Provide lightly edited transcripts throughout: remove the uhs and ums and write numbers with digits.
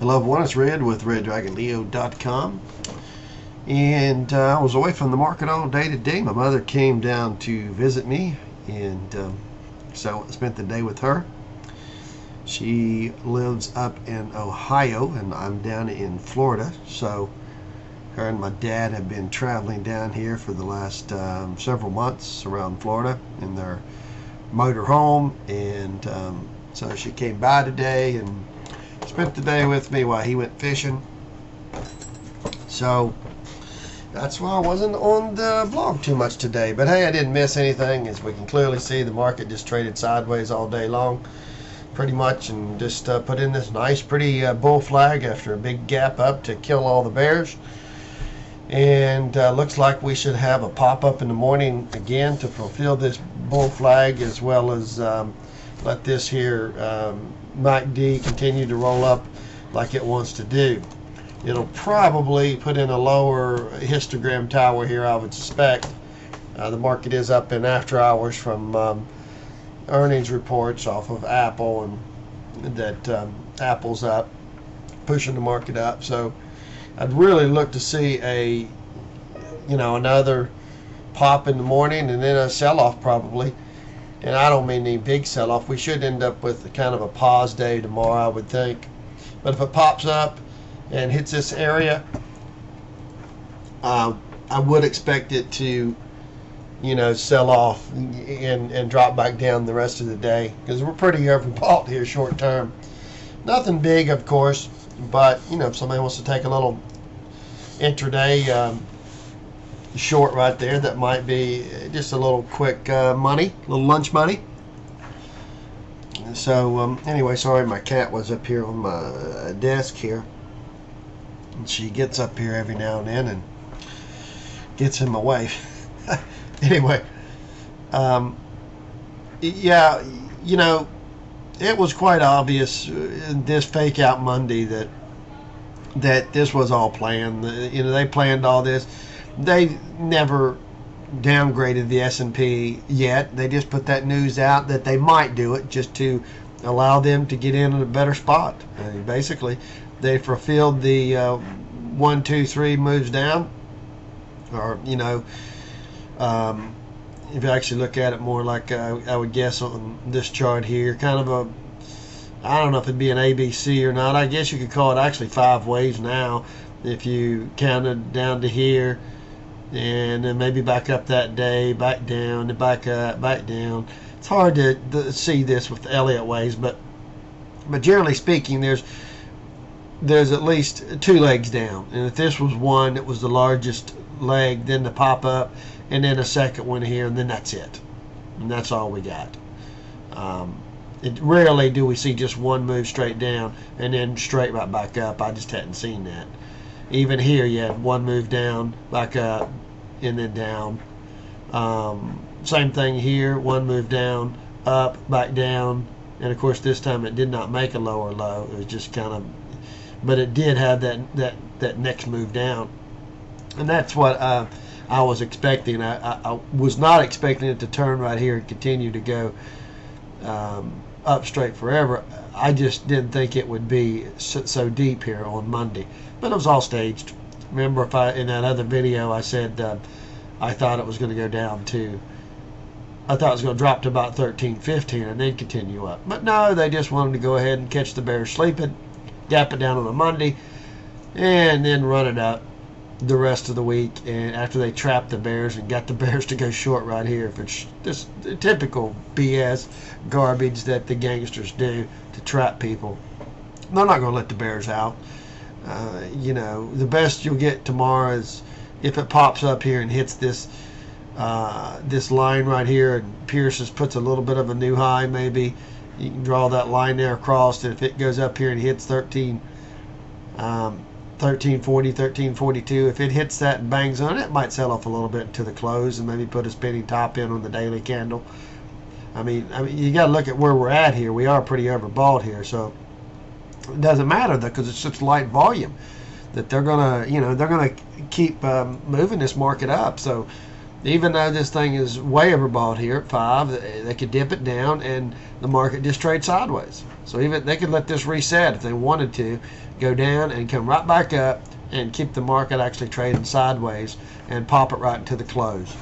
Hello everyone, it's Red with RedDragonLeo.com, and I was away from the market all day today. My mother came down to visit me, and so I spent the day with her. She lives up in Ohio, and I'm down in Florida, so her and my dad have been traveling down here for the last several months around Florida in their motor home, and so she came by today and spent the day with me while he went fishing. So that's why I wasn't on the vlog too much today. But hey, I didn't miss anything. As we can clearly see, the market just traded sideways all day long pretty much, and just put in this nice pretty bull flag after a big gap up to kill all the bears. And looks like we should have a pop-up in the morning again to fulfill this bull flag, as well as let this here MACD continue to roll up like it wants to do. It'll probably put in a lower histogram tower here, I would suspect. The market is up in after hours from earnings reports off of Apple, and that Apple's up, pushing the market up. So I'd really look to see another pop in the morning and then a sell-off probably. And I don't mean any big sell-off. We should end up with kind of a pause day tomorrow, I would think. But if it pops up and hits this area, I would expect it to, sell off and drop back down the rest of the day, because we're pretty overbought here short term. Nothing big, of course, but if somebody wants to take a little intraday short right there, that might be just a little quick money, a little lunch money. So anyway, sorry, my cat was up here on my desk here, and she gets up here every now and then and gets in my way. Anyway, yeah, it was quite obvious this fake out Monday that this was all planned. They planned all this. They never downgraded the S&P yet. They just put that news out that they might do it just to allow them to get in a better spot. Basically, they fulfilled the 1, 2, 3 moves down, or if you actually look at it more like I would guess on this chart here, kind of a, I don't know if it'd be an ABC or not. I guess you could call it actually 5 waves now if you counted down to here, and then maybe back up that day, back down, and back up, back down. It's hard to see this with Elliott waves, but generally speaking, there's at least 2 legs down, and if this was one, it was the largest leg, then the pop up, and then a second one here, and then that's it, and that's all we got. Rarely do we see just one move straight down and then straight right back up. I just hadn't seen that. Even here, you had one move down, back up, and then down. Same thing here, one move down, up, back down, and of course this time it did not make a lower low. It was just kind of, but it did have that next move down, and that's what I was expecting. I was not expecting it to turn right here and continue to go up straight forever. I just didn't think it would be so deep here on Monday, but it was all staged. Remember, in that other video I said I thought it was going to go down to, I thought it was going to drop to about 13.15 and then continue up, but no, they just wanted to go ahead and catch the bears sleeping, gap it down on a Monday, and then run it up the rest of the week. And after they trapped the bears and got the bears to go short right here, if it's just typical BS garbage that the gangsters do to trap people, they're not going to let the bears out. The best you'll get tomorrow is if it pops up here and hits this line right here, and Pierce's puts a little bit of a new high. Maybe you can draw that line there across, and if it goes up here and hits 1340, 1342, if it hits that and bangs on it, it might sell off a little bit to the close and maybe put a spinning top in on the daily candle. I mean you got to look at where we're at here. We are pretty overbought here, so it doesn't matter though, because it's such light volume that they're gonna keep moving this market up. So Even though this thing is way overbought here at 5, they could dip it down and the market just trade sideways. So even they could let this reset if they wanted to, go down and come right back up and keep the market actually trading sideways and pop it right into the close.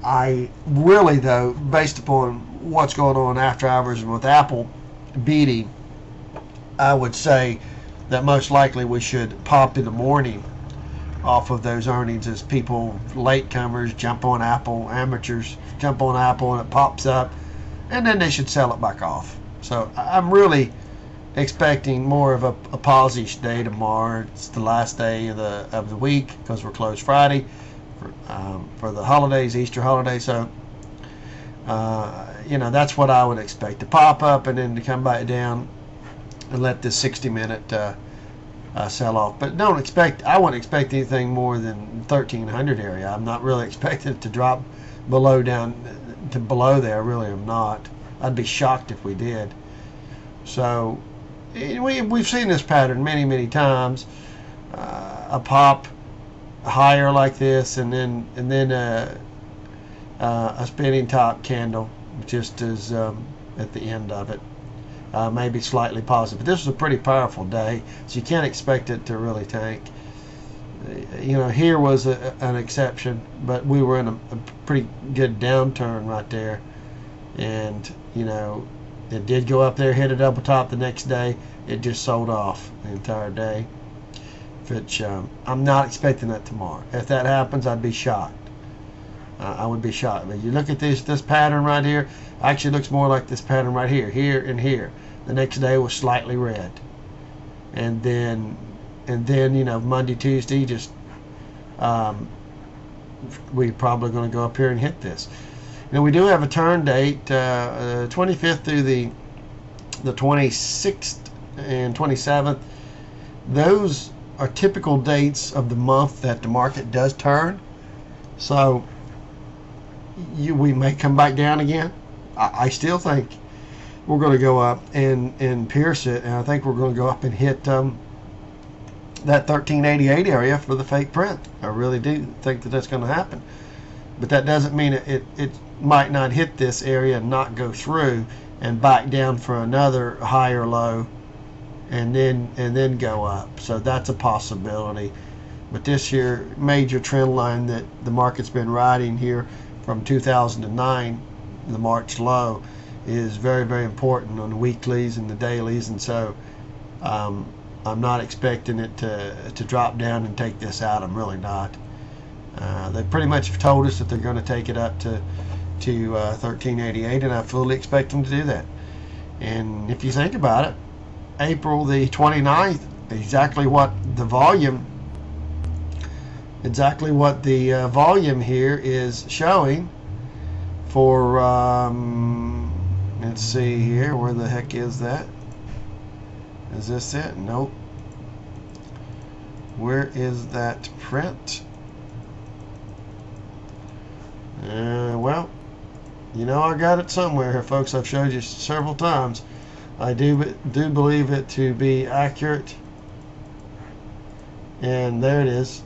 I really, though, based upon what's going on after hours and with Apple beating, I would say that most likely we should pop in the morning off of those earnings as people, latecomers, jump on Apple, amateurs jump on Apple and it pops up, and then they should sell it back off. So I'm really expecting more of a positive day tomorrow. It's the last day of the week because we're closed Friday for the holidays, Easter holiday. So you know, that's what I would expect, to pop up and then to come back down and let this 60-minute sell off. But I wouldn't expect anything more than 1300 area. I'm not really expecting it to drop down to below there. I really am not. I'd be shocked if we did. So we've seen this pattern many times. A pop higher like this, and then a spinning top candle just as at the end of it. Maybe slightly positive. But this was a pretty powerful day, so you can't expect it to really tank. You know, here was an exception, but we were in a pretty good downturn right there. And, you know, it did go up there, hit a double top the next day. It just sold off the entire day, which I'm not expecting that tomorrow. If that happens, I'd be shocked. I would be shocked. But you look at this pattern right here, actually looks more like this pattern right here, and here. The next day was slightly red, and then you know, Monday, Tuesday, just we're probably going to go up here and hit this. Now we do have a turn date, 25th through the 26th and 27th. Those are typical dates of the month that the market does turn. So we may come back down again. I still think we're going to go up and pierce it, and I think we're going to go up and hit that 1388 area for the fake print. I really do think that that's going to happen. But that doesn't mean it might not hit this area and not go through and back down for another higher low and then go up. So that's a possibility. But this here major trend line that the market's been riding here from 2009, the March low, is very important on the weeklies and the dailies, and so I'm not expecting it to drop down and take this out. I'm really not. They pretty much have told us that they're going to take it up to 1388, and I fully expect them to do that. And if you think about it, April the 29th, exactly what the volume here is showing for let's see here, where the heck is that? Is this it? Nope. Where is that print? Well, you know, I got it somewhere here, folks. I've showed you several times. I do believe it to be accurate, and there it is.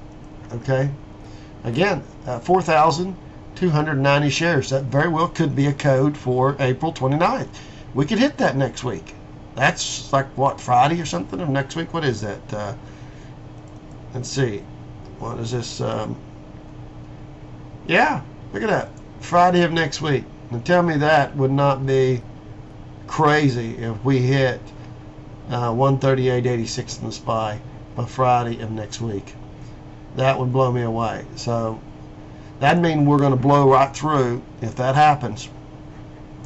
Okay, again, 4,290 shares. That very well could be a code for April 29th. We could hit that next week. That's like, what, Friday or something of next week? What is that? Let's see. What is this? Yeah, look at that. Friday of next week. And tell me that would not be crazy if we hit 138.86 in the SPY by Friday of next week. That would blow me away. So that means we're going to blow right through. If that happens,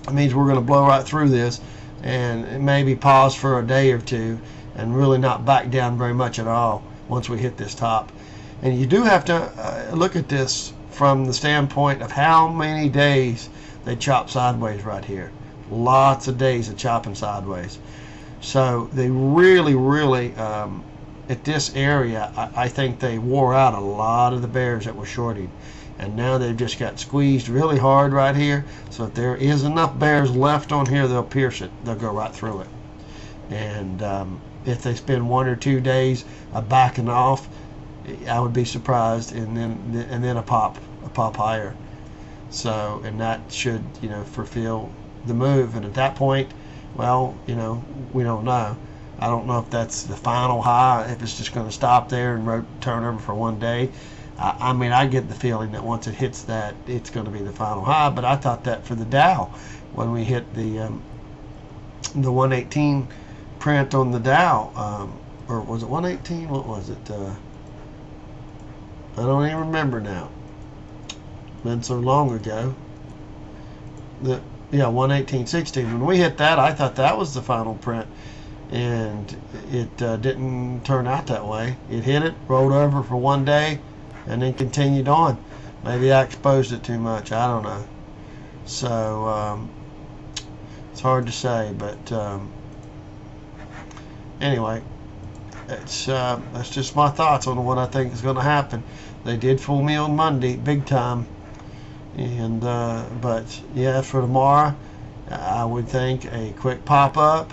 it means we're going to blow right through this and maybe pause for a day or two and really not back down very much at all once we hit this top. And you do have to look at this from the standpoint of how many days they chop sideways right here. Lots of days of chopping sideways. So they really at this area, I think they wore out a lot of the bears that were shorting, and now they've just got squeezed really hard right here. So if there is enough bears left on here, they'll pierce it. They'll go right through it. And if they spend 1 or 2 days backing off, I would be surprised, and then a pop pop higher. So, and that should, fulfill the move. And at that point, well, we don't know. I don't know if that's the final high, if it's just going to stop there and turn over for one day. I mean, I get the feeling that once it hits that, it's going to be the final high. But I thought that for the Dow, when we hit the 118 print on the Dow, or was it 118? What was it? I don't even remember now. Been so long ago. Yeah, 118.16. When we hit that, I thought that was the final print, and it didn't turn out that way. It hit it, rolled over for one day, and then continued on. Maybe I exposed it too much. I don't know. So it's hard to say, but anyway, that's just my thoughts on what I think is going to happen. They did fool me on Monday, big time. And but yeah, for tomorrow, I would think a quick pop up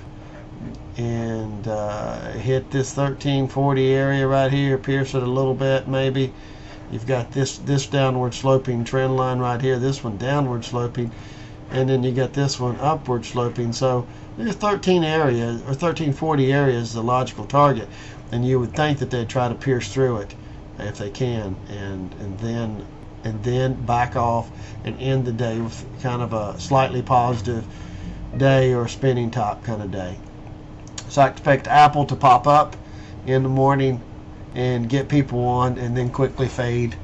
and hit this 1340 area right here, pierce it a little bit maybe. You've got this downward sloping trend line right here, this one downward sloping, and then you got this one upward sloping. So there's 13 areas, or 1340 area is the logical target, and you would think that they'd try to pierce through it if they can, and then back off and end the day with kind of a slightly positive day or spinning top kind of day. So I expect Apple to pop up in the morning and get people on, and then quickly fade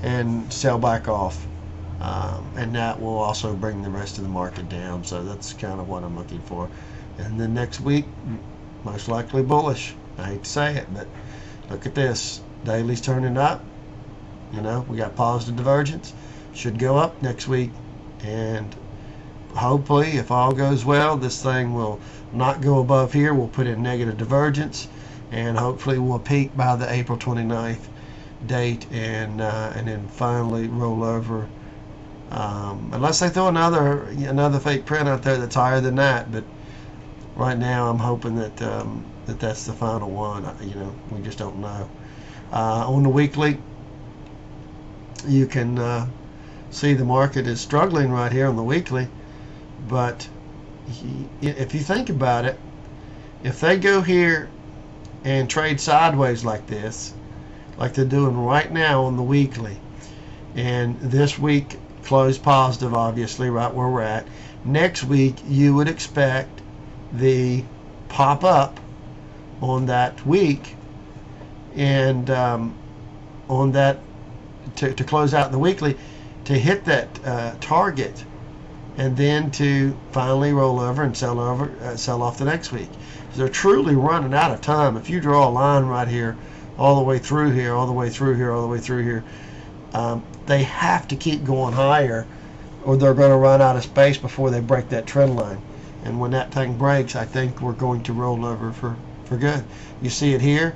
and sell back off, and that will also bring the rest of the market down. So that's kind of what I'm looking for. And then next week, most likely bullish. I hate to say it, but look at this. Daily's turning up. We got positive divergence. Should go up next week, and hopefully, if all goes well, this thing will not go above here. We'll put in negative divergence, and hopefully we'll peak by the April 29th date, and then finally roll over, unless they throw another fake print out there that's higher than that. But right now, I'm hoping that that's the final one. We just don't know. On the weekly, you can see the market is struggling right here on the weekly, but if you think about it, if they go here and trade sideways like this, like they're doing right now on the weekly, and this week closed positive, obviously right where we're at, next week you would expect the pop up on that week, and on that to close out the weekly, to hit that target, and then to finally roll over and sell off the next week. So they're truly running out of time. If you draw a line right here, all the way through here, all the way through here, all the way through here, they have to keep going higher, or they're going to run out of space before they break that trend line. And when that thing breaks, I think we're going to roll over for good. You see it here,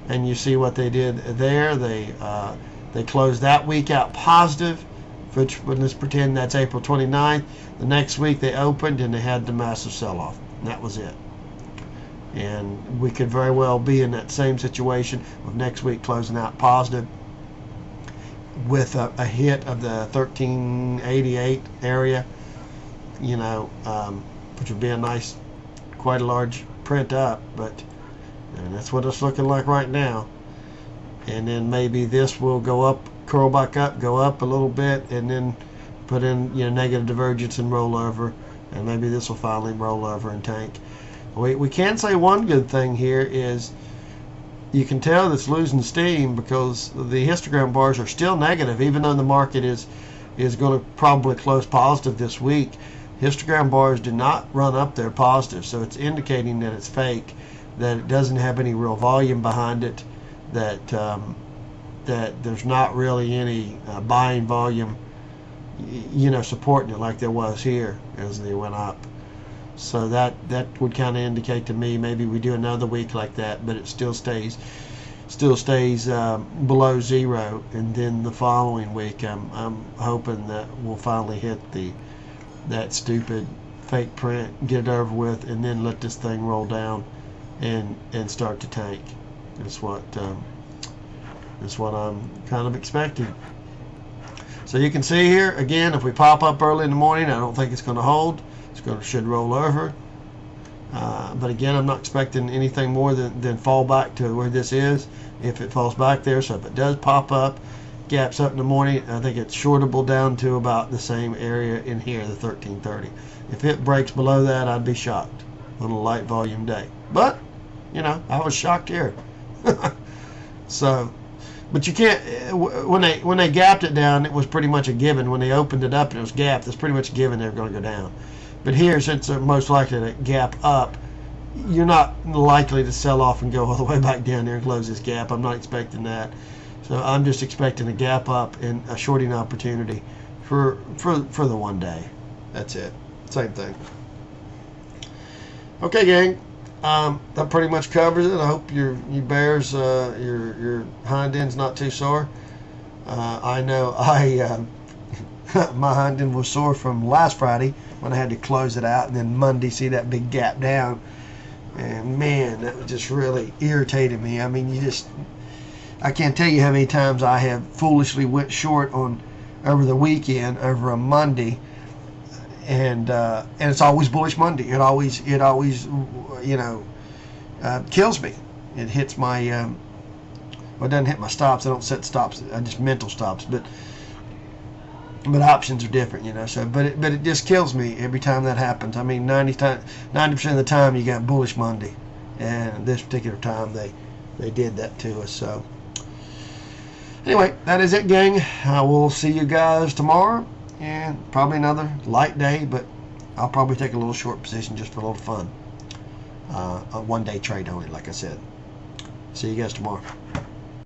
and you see what they did there. They closed that week out positive, which, let's pretend that's April 29th. The next week they opened and they had the massive sell-off. And that was it. And we could very well be in that same situation with next week closing out positive with a hit of the 1388 area, which would be a nice, quite a large print up, but that's what it's looking like right now. And then maybe this will go up, curl back up, go up a little bit, and then put in negative divergence and roll over, and maybe this will finally roll over and tank. We can say one good thing here is you can tell that's losing steam, because the histogram bars are still negative, even though the market is going to probably close positive this week. Histogram bars do not run up there positive, so it's indicating that it's fake, that it doesn't have any real volume behind it, that there's not really any buying volume, supporting it like there was here as they went up. So that would kind of indicate to me maybe we do another week like that, but it still stays below zero, and then the following week I'm hoping that we'll finally hit that stupid fake print, get it over with, and then let this thing roll down and start to tank. That's what I'm kind of expecting. So you can see here again, if we pop up early in the morning, I don't think it's going to hold. Should roll over. But again, I'm not expecting anything more than fall back to where this is if it falls back there. So if it does pop up, gaps up in the morning, I think it's shortable down to about the same area in here, the 1330. If it breaks below that, I'd be shocked on a light volume day. But, you know, I was shocked here. So, but you can't, when they gapped it down, it was pretty much a given. When they opened it up and it was gapped, it's pretty much a given they're going to go down. But here, since they're most likely to gap up, you're not likely to sell off and go all the way back down there and close this gap. I'm not expecting that. So I'm just expecting a gap up and a shorting opportunity for the one day. That's it. Same thing. Okay, gang. That pretty much covers it. I hope your bears, your hind end's not too sore. I know my hind end was sore from last Friday when I had to close it out, and then Monday see that big gap down, and man, that just really irritated me. I mean, I can't tell you how many times I have foolishly went short over the weekend over a Monday, and it's always bullish Monday. It always you know, kills me. It hits my well, it doesn't hit my stops. I don't set stops. I just mental stops, but options are different, you know. So, but it just kills me every time that happens. I mean, 90% of the time you got bullish Monday, and this particular time they did that to us. So, anyway, that is it, gang. I will see you guys tomorrow, and probably another light day, but I'll probably take a little short position just for a little fun. A one-day trade only, like I said. See you guys tomorrow.